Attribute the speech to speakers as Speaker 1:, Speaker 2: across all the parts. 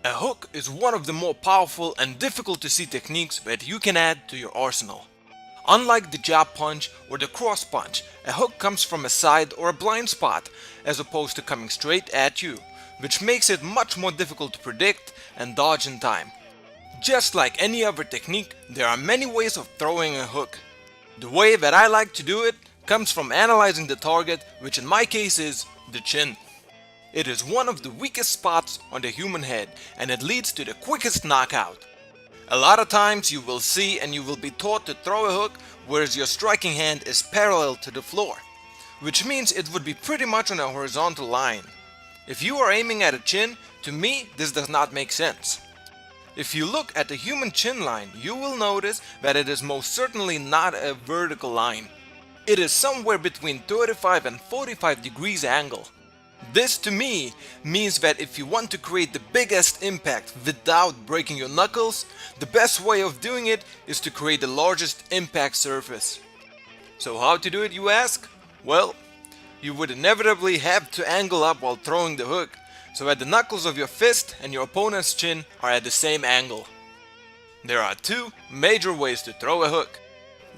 Speaker 1: A hook is one of the more powerful and difficult to see techniques that you can add to your arsenal. Unlike the jab punch or the cross punch, a hook comes from a side or a blind spot as opposed to coming straight at you, which makes it much more difficult to predict and dodge in time. Just like any other technique, there are many ways of throwing a hook. The way that I like to do it comes from analyzing the target, which in my case is the chin. It is one of the weakest spots on the human head and it leads to the quickest knockout. A lot of times you will see and you will be taught to throw a hook whereas your striking hand is parallel to the floor, which means it would be pretty much on a horizontal line. If you are aiming at a chin, to me this does not make sense. If you look at the human chin line, you will notice that it is most certainly not a vertical line. It is somewhere between 35 and 45 degrees angle. This to me means that if you want to create the biggest impact without breaking your knuckles, the best way of doing it is to create the largest impact surface. So how to do it, you ask? Well, you would inevitably have to angle up while throwing the hook, so that the knuckles of your fist and your opponent's chin are at the same angle. There are two major ways to throw a hook.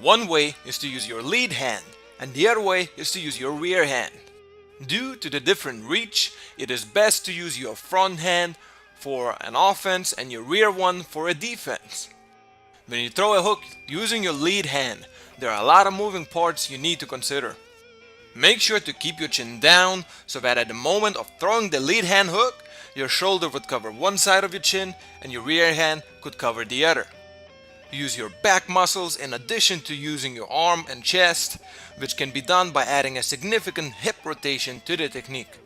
Speaker 1: One way is to use your lead hand, and the other way is to use your rear hand. Due to the different reach, it is best to use your front hand for an offense and your rear one for a defense. When you throw a hook using your lead hand, there are a lot of moving parts you need to consider. Make sure to keep your chin down so that at the moment of throwing the lead hand hook, your shoulder would cover one side of your chin and your rear hand could cover the other. Use your back muscles in addition to using your arm and chest, which can be done by adding a significant hip rotation to the technique.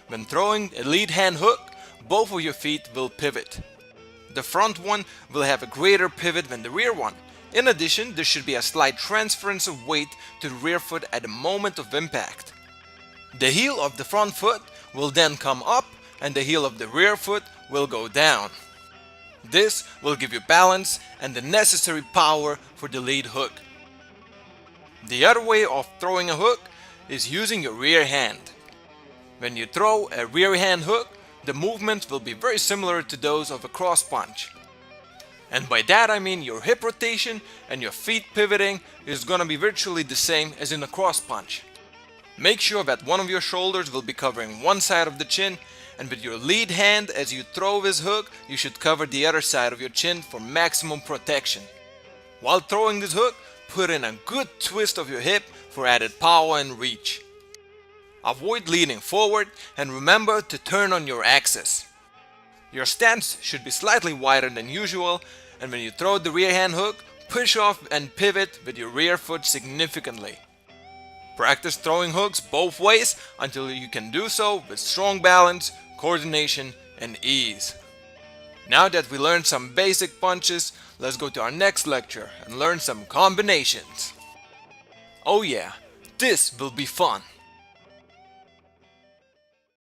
Speaker 1: When throwing a lead hand hook, both of your feet will pivot. The front one will have a greater pivot than the rear one. In addition, there should be a slight transference of weight to the rear foot at the moment of impact. The heel of the front foot will then come up and the heel of the rear foot will go down. This will give you balance and the necessary power for the lead hook. The other way of throwing a hook is using your rear hand. When you throw a rear hand hook, the movements will be very similar to those of a cross punch. And by that I mean your hip rotation and your feet pivoting is gonna be virtually the same as in a cross punch. Make sure that one of your shoulders will be covering one side of the chin, and with your lead hand as you throw this hook, you should cover the other side of your chin for maximum protection. While throwing this hook, put in a good twist of your hip for added power and reach. Avoid leaning forward and remember to turn on your axis. Your stance should be slightly wider than usual, and when you throw the rear hand hook, push off and pivot with your rear foot significantly. Practice throwing hooks both ways until you can do so with strong balance, coordination, and ease. Now that we learned some basic punches, let's go to our next lecture and learn some combinations. Oh yeah, this will be fun!